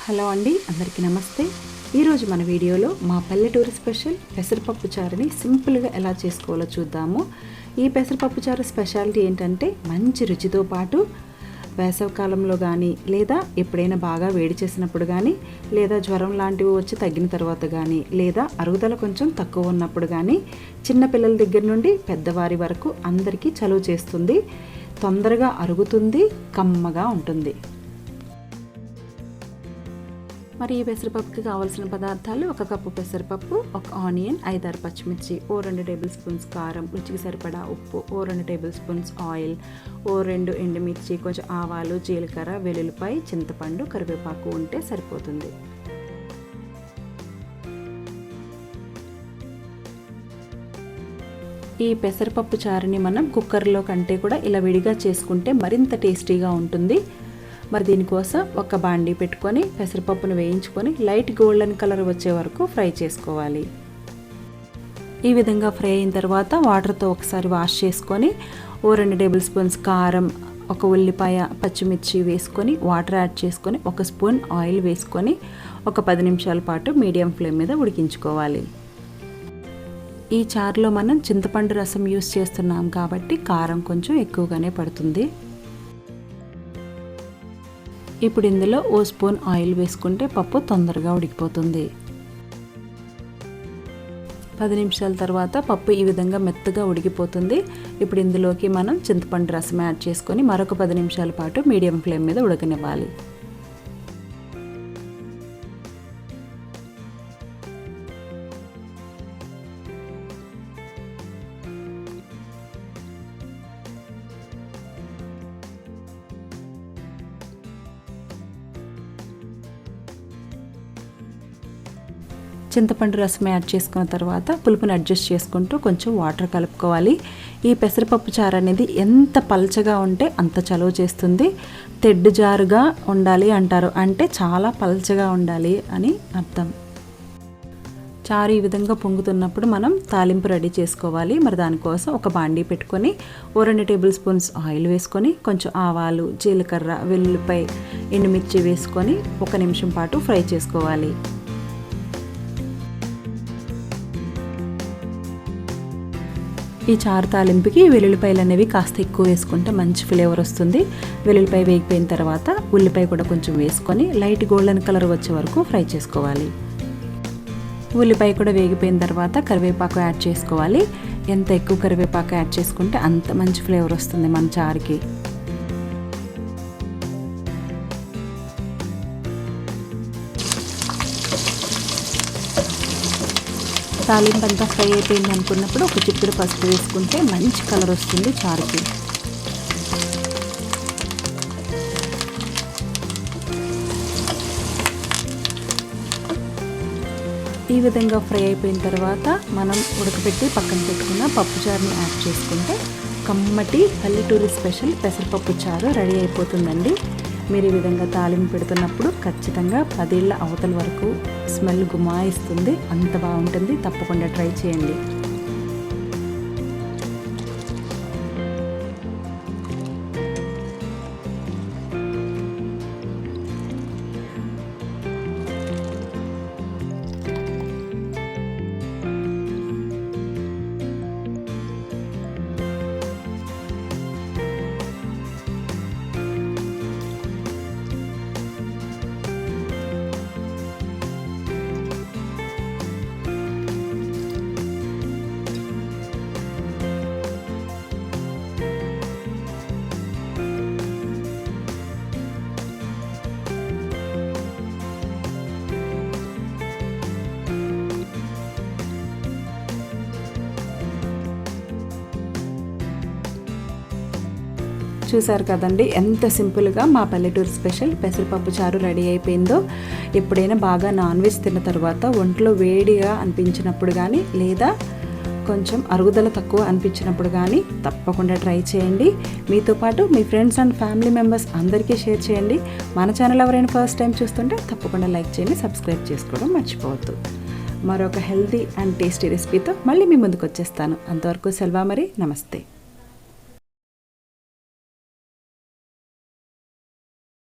Hello అండి, అందరికీ నమస్తే. ఈరోజు మన వీడియోలో మా పల్లెటూరు స్పెషల్ పెసరపప్పు చారుని సింపుల్గా ఎలా చేసుకోవాలో చూద్దాము. ఈ పెసరపప్పు చారు స్పెషాలిటీ ఏంటంటే మంచి రుచితో పాటు వేసవికాలంలో కానీ లేదా ఎప్పుడైనా బాగా వేడి చేసినప్పుడు కానీ లేదా జ్వరం లాంటివి వచ్చి తగ్గిన తర్వాత కానీ లేదా అరుగుదల కొంచెం తక్కువ ఉన్నప్పుడు కానీ చిన్నపిల్లల దగ్గర నుండి పెద్దవారి వరకు అందరికీ చలువ చేస్తుంది, తొందరగా అరుగుతుంది, కమ్మగా ఉంటుంది. మరి ఈ పెసరపప్పుకి కావాల్సిన పదార్థాలు: 1 కప్పు పెసరపప్పు, 1 ఆనియన్, 5-6 పచ్చిమిర్చి, 2 టేబుల్ స్పూన్స్ కారం, రుచికి సరిపడా ఉప్పు, 2 టేబుల్ స్పూన్స్ ఆయిల్, 2 ఎండుమిర్చి, కొంచెం ఆవాలు, జీలకర్ర, వెల్లుల్లిపాయ, చింతపండు, కరివేపాకు ఉంటే సరిపోతుంది. ఈ పెసరపప్పు చారుని మనం కుక్కర్లో కంటే కూడా ఇలా విడిగా చేసుకుంటే మరింత టేస్టీగా ఉంటుంది. మరి దీనికోసం ఒక బాండీ పెట్టుకొని పెసరపప్పును వేయించుకొని లైట్ గోల్డెన్ కలర్ వచ్చే వరకు ఫ్రై చేసుకోవాలి. ఈ విధంగా ఫ్రై అయిన తర్వాత వాటర్తో ఒకసారి వాష్ చేసుకొని 2 టేబుల్ స్పూన్స్ కారం, 1 ఉల్లిపాయ, పచ్చిమిర్చి వేసుకొని వాటర్ యాడ్ చేసుకొని 1 స్పూన్ ఆయిల్ వేసుకొని ఒక 10 నిమిషాల పాటు మీడియం ఫ్లేమ్ మీద ఉడికించుకోవాలి. ఈ చారులో మనం చింతపండు రసం యూస్ చేస్తున్నాం కాబట్టి కారం కొంచెం ఎక్కువగానే పడుతుంది. ఇప్పుడు ఇందులో 1 స్పూన్ ఆయిల్ వేసుకుంటే పప్పు తొందరగా ఉడికిపోతుంది. 10 నిమిషాల తర్వాత పప్పు ఈ విధంగా మెత్తగా ఉడికిపోతుంది. ఇప్పుడు ఇందులోకి మనం చింతపండు రసం యాడ్ చేసుకొని మరొక 10 నిమిషాల పాటు మీడియం ఫ్లేమ్ మీద ఉడకనివ్వాలి. చింతపండు రసం యాడ్ చేసుకున్న తర్వాత పులుపుని అడ్జస్ట్ చేసుకుంటూ కొంచెం వాటర్ కలుపుకోవాలి. ఈ పెసరపప్పు చారు అనేది ఎంత పల్చగా ఉంటే అంత చలువ చేస్తుంది. తెడ్డు జారుగా ఉండాలి అంటారు, అంటే చాలా పల్చగా ఉండాలి అని అర్థం. చారు ఈ విధంగా పొంగుతున్నప్పుడు మనం తాలింపు రెడీ చేసుకోవాలి. మరి దానికోసం ఒక బాండీ పెట్టుకొని 2 టేబుల్ స్పూన్స్ ఆయిల్ వేసుకొని కొంచెం ఆవాలు, జీలకర్ర, వెల్లుల్లిపాయ, ఎండుమిర్చి వేసుకొని 1 నిమిషం పాటు ఫ్రై చేసుకోవాలి. ఈ చారు తాలింపుకి వెల్లుల్లిపాయలు అనేవి కాస్త ఎక్కువ వేసుకుంటే మంచి ఫ్లేవర్ వస్తుంది. వెల్లుల్లిపాయ వేగిపోయిన తర్వాత ఉల్లిపాయ కూడా కొంచెం వేసుకొని లైట్ గోల్డెన్ కలర్ వచ్చే వరకు ఫ్రై చేసుకోవాలి. ఉల్లిపాయ కూడా వేగిపోయిన తర్వాత కరివేపాకు యాడ్ చేసుకోవాలి. ఎంత ఎక్కువ కరివేపాకు యాడ్ చేసుకుంటే అంత మంచి ఫ్లేవర్ వస్తుంది మన చారుకి. తాలింపు అంతా ఫ్రై అయిపోయింది అనుకున్నప్పుడు ఒక చిటికెడు పసుపు వేసుకుంటే మంచి కలర్ వస్తుంది చారుకి. ఈ విధంగా ఫ్రై అయిపోయిన తర్వాత మనం ఉడకబెట్టి పక్కన పెట్టుకున్న పప్పు చారుని యాడ్ చేసుకుంటే కమ్మటి పల్లెటూరి స్పెషల్ పెసరపప్పు చారు రెడీ అయిపోతుందండి. మీరు ఈ విధంగా తాలింపు పెడుతున్నప్పుడు ఖచ్చితంగా 10 ఏళ్ల అవతల వరకు స్మెల్ గుమాయిస్తుంది, అంత బాగుంటుంది. తప్పకుండా ట్రై చేయండి. చూసారు కదండి, ఎంత సింపుల్గా మా పల్లెటూరు స్పెషల్ పెసరపప్పు చారు రెడీ అయిపోయిందో. ఎప్పుడైనా బాగా నాన్ వెజ్ తిన్న తర్వాత ఒంట్లో వేడిగా అనిపించినప్పుడు కానీ లేదా కొంచెం అరుగుదల తక్కువ అనిపించినప్పుడు కానీ తప్పకుండా ట్రై చేయండి. మీతో పాటు మీ ఫ్రెండ్స్ అండ్ ఫ్యామిలీ మెంబర్స్ అందరికీ షేర్ చేయండి. మన ఛానల్ ఎవరైనా ఫస్ట్ టైం చూస్తుంటే తప్పకుండా లైక్ చేయండి, సబ్స్క్రైబ్ చేసుకోవడం మర్చిపోవద్దు. మరొక హెల్తీ అండ్ టేస్టీ రెసిపీతో మళ్ళీ మీ ముందుకు వచ్చేస్తాను. అంతవరకు సెలవు, మరి నమస్తే.